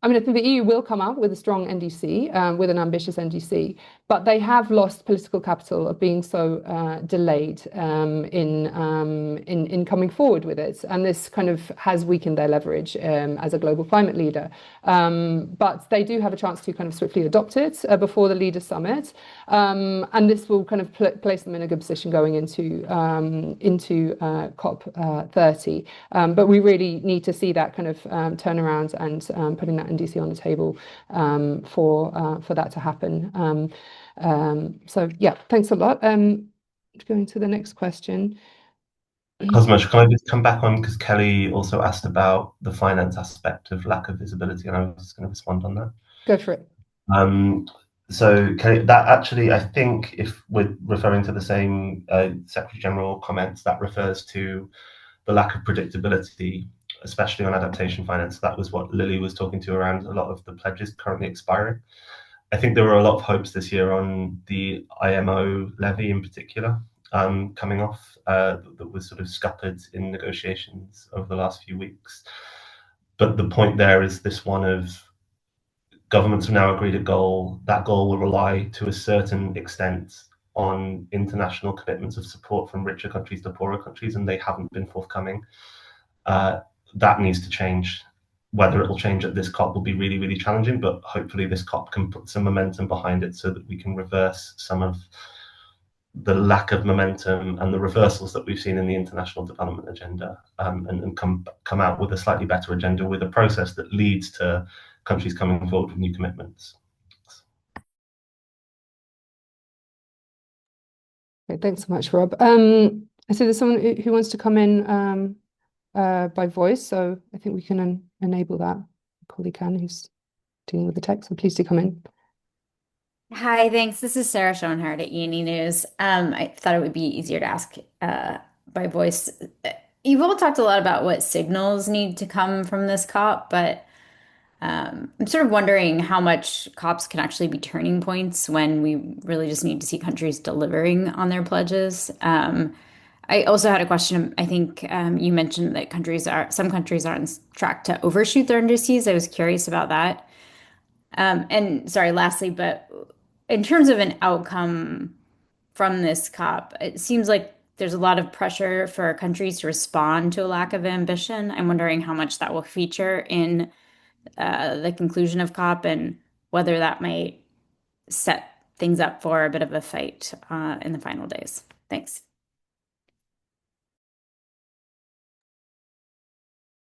mean, I think the EU will come out with a strong NDC, with an ambitious NDC, but they have lost political capital of being so delayed in coming forward with it, and this kind of has weakened their leverage as a global climate leader. But they do have a chance to kind of swiftly adopt it before the Leaders Summit, and this will kind of place them in a good position going into COP30. But we really need to see that kind of turnaround and putting that NDC on the table for that to happen. So yeah, thanks a lot. Going to the next question. Cosmo, can I just come back on, because Kelly also asked about the finance aspect of lack of visibility, and I was just going to respond on that. Go for it. So Kelly, that actually, I think if we're referring to the same Secretary General comments, that refers to the lack of predictability, especially on adaptation finance. That was what Lily was talking to around a lot of the pledges currently expiring. I think there were a lot of hopes this year on the IMO levy in particular, coming off, that was sort of scuppered in negotiations over the last few weeks. But the point there is this one of governments have now agreed a goal. That goal will rely to a certain extent on international commitments of support from richer countries to poorer countries, and they haven't been forthcoming. That needs to change. Whether it will change at this COP will be really, really challenging, but hopefully this COP can put some momentum behind it so that we can reverse some of the lack of momentum and the reversals that we've seen in the international development agenda, and come out with a slightly better agenda with a process that leads to countries coming forward with new commitments. Okay, thanks so much, Rob. I see there's someone who wants to come in by voice, so I think we can enable that. Colleague Can, who's dealing with the text, so please do come in. Hi, thanks. This is Sarah Schoenhardt at E&E News. I thought it would be easier to ask by voice. You've all talked a lot about what signals need to come from this COP, but I'm sort of wondering how much COPs can actually be turning points when we really just need to see countries delivering on their pledges. I also had a question. I think you mentioned that some countries are on track to overshoot their indices. I was curious about that. And sorry, lastly, but in terms of an outcome from this COP, it seems like there's a lot of pressure for countries to respond to a lack of ambition. I'm wondering how much that will feature in the conclusion of COP and whether that might set things up for a bit of a fight in the final days. Thanks.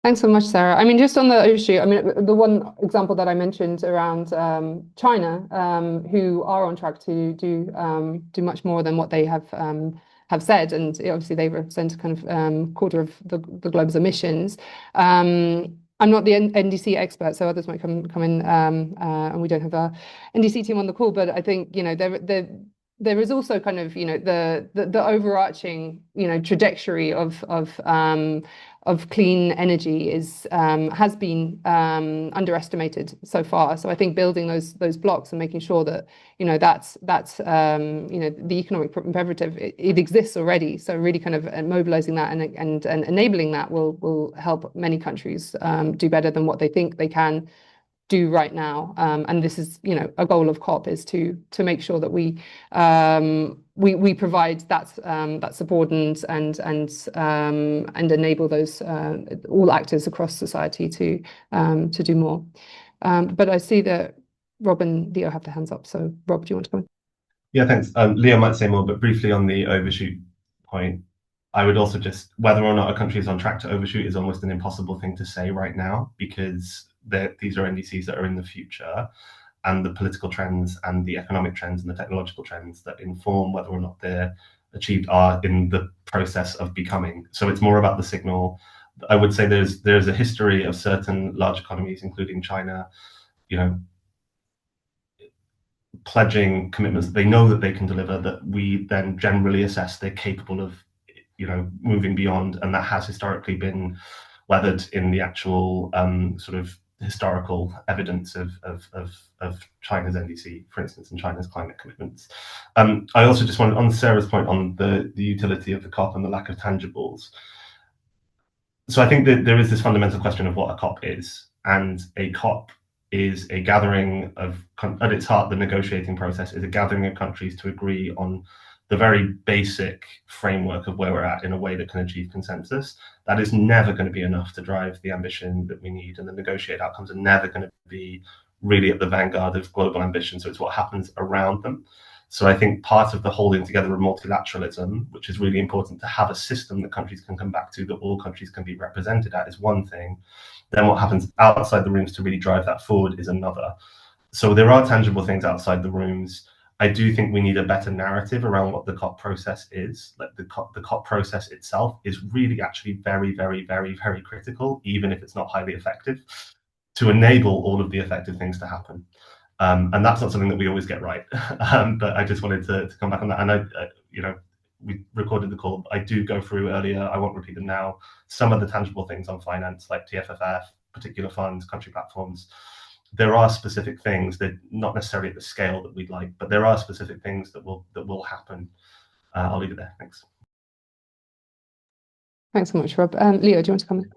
Thanks so much, Sarah. I mean, just on the overshoot, I mean, the one example that I mentioned around China, who are on track to do much more than what they have said, and obviously they represent kind of quarter of the globe's emissions. I'm not the NDC expert, so others might come in, and we don't have a NDC team on the call, but I think there is also kind of the overarching trajectory of clean energy has been underestimated so far. So I think building those blocks and making sure that that's the economic imperative, it exists already. So really kind of mobilizing that and enabling that will help many countries do better than what they think they can do right now. And this is a goal of COP is to make sure that we provide that support and enable those all actors across society to do more. But I see that Rob and Leo have their hands up. So Rob, do you want to come in? Yeah, thanks. Leo might say more, but briefly on the overshoot point, I would also just, whether or not a country is on track to overshoot is almost an impossible thing to say right now, because these are NDCs that are in the future, and the political trends and the economic trends and the technological trends that inform whether or not they're achieved are in the process of becoming. So it's more about the signal. I would say there's a history of certain large economies, including China, pledging commitments that they know that they can deliver, that we then generally assess they're capable of moving beyond, and that has historically been weathered in the actual sort of historical evidence of China's NDC, for instance, and China's climate commitments. I also just wanted, on Sarah's point on the utility of the COP and the lack of tangibles. So I think that there is this fundamental question of what a COP is, and a COP is a gathering of, at its heart, the negotiating process is a gathering of countries to agree on the very basic framework of where we're at in a way that can achieve consensus. That is never going to be enough to drive the ambition that we need, and the negotiated outcomes are never going to be really at the vanguard of global ambition. So it's what happens around them. So I think part of the holding together of multilateralism, which is really important to have a system that countries can come back to, that all countries can be represented at, is one thing. Then what happens outside the rooms to really drive that forward is another. So there are tangible things outside the rooms. I do think we need a better narrative around what the COP process is. Like the COP process itself is really actually very, very, very, very critical, even if it's not highly effective, to enable all of the effective things to happen. And that's not something that we always get right. But I just wanted to come back on that. And we recorded the call. I do go through earlier, I won't repeat them now, some of the tangible things on finance, like TFFF, particular funds, country platforms. There are specific things that not necessarily at the scale that we'd like, but there are specific things that will happen. I'll leave it there. Thanks. Thanks so much, Rob. Leo, do you want to come in?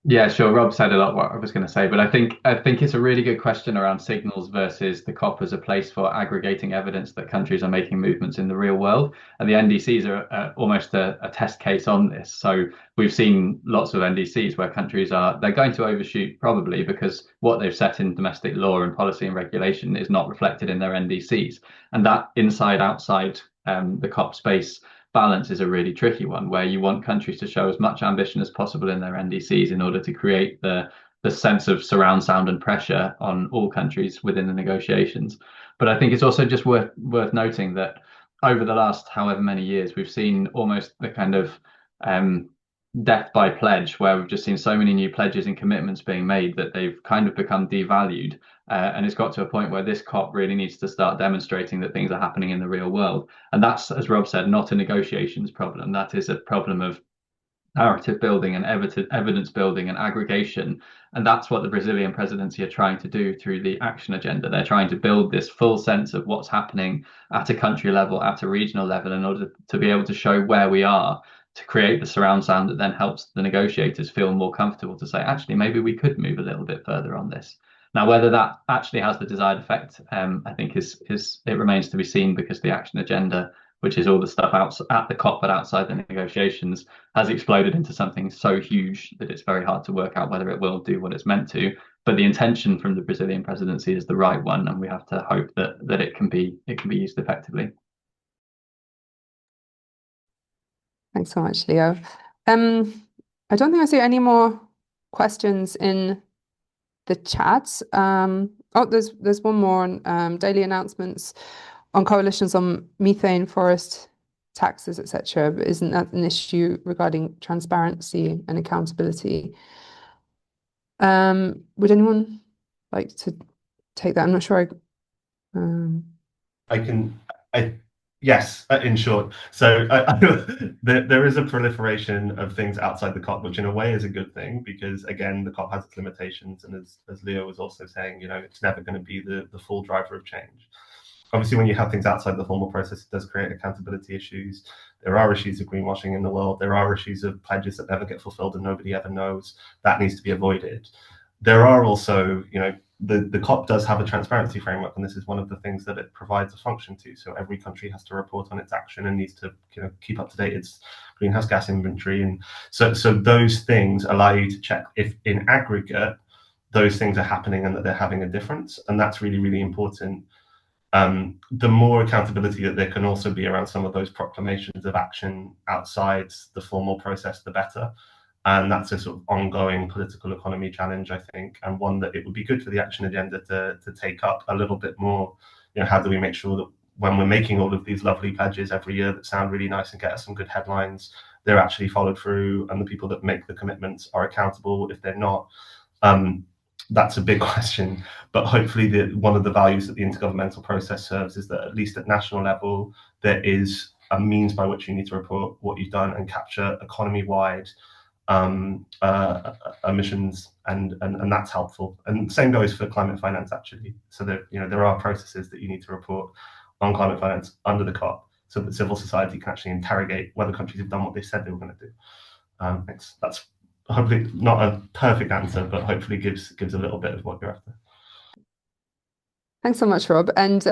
Yeah, sure. Rob said a lot what I was going to say, but I think it's a really good question around signals versus the COP as a place for aggregating evidence that countries are making movements in the real world. And the NDCs are almost a test case on this. So we've seen lots of NDCs where countries they're going to overshoot probably because what they've set in domestic law and policy and regulation is not reflected in their NDCs. And that inside outside the COP space balance is a really tricky one, where you want countries to show as much ambition as possible in their NDCs in order to create the sense of surround sound and pressure on all countries within the negotiations. But I think it's also just worth noting that over the last however many years, we've seen almost the kind of death by pledge, where we've just seen so many new pledges and commitments being made that they've kind of become devalued. And it's got to a point where this COP really needs to start demonstrating that things are happening in the real world. And that's, as Rob said, not a negotiations problem. That is a problem of narrative building and evidence building and aggregation. And that's what the Brazilian presidency are trying to do through the action agenda. They're trying to build this full sense of what's happening at a country level, at a regional level, in order to be able to show where we are, to create the surround sound that then helps the negotiators feel more comfortable to say, actually, maybe we could move a little bit further on this. Now, whether that actually has the desired effect, I think it remains to be seen, because the action agenda which is all the stuff out at the COP but outside the negotiations, has exploded into something so huge that it's very hard to work out whether it will do what it's meant to. But the intention from the Brazilian presidency is the right one, and we have to hope that it can be used effectively. Thanks so much, Leo. I don't think I see any more questions in the chat. There's one more on daily announcements on coalitions on methane, forest taxes, etc. But isn't that an issue regarding transparency and accountability? Would anyone like to take that? I'm not sure. Yes, in short. So there is a proliferation of things outside the COP, which in a way is a good thing, because again, the COP has its limitations, and as Leo was also saying, it's never going to be the full driver of change. Obviously, when you have things outside the formal process, it does create accountability issues. There are issues of greenwashing in the world. There are issues of pledges that never get fulfilled and nobody ever knows. That needs to be avoided. There are also, the COP does have a transparency framework, and this is one of the things that it provides a function to. So every country has to report on its action and needs to keep up to date its greenhouse gas inventory. And so those things allow you to check if in aggregate those things are happening and that they're having a difference. And that's really, really important. The more accountability that there can also be around some of those proclamations of action outside the formal process, the better. And that's a sort of ongoing political economy challenge, I think, and one that it would be good for the action agenda to take up a little bit more. How do we make sure that when we're making all of these lovely pledges every year that sound really nice and get us some good headlines, they're actually followed through, and the people that make the commitments are accountable if they're not? That's a big question, but hopefully one of the values that the intergovernmental process serves is that at least at national level, there is a means by which you need to report what you've done and capture economy-wide emissions, and that's helpful. And same goes for climate finance, actually. So there are processes that you need to report on climate finance under the COP, so that civil society can actually interrogate whether countries have done what they said they were going to do. That's hopefully not a perfect answer, but hopefully gives a little bit of what you're after. Thanks so much, Rob. And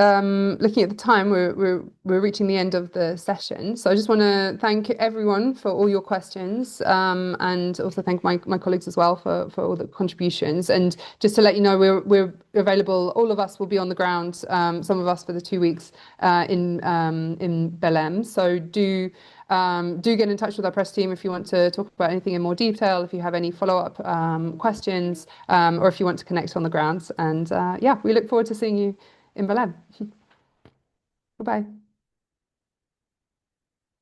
looking at the time, we're reaching the end of the session. So I just want to thank everyone for all your questions, and also thank my colleagues as well for all the contributions. And just to let you know, we're available. All of us will be on the ground. Some of us for the 2 weeks in Belém. So do get in touch with our press team if you want to talk about anything in more detail, if you have any follow-up questions, or if you want to connect on the ground. And yeah, we look forward to seeing you in Belém. Goodbye.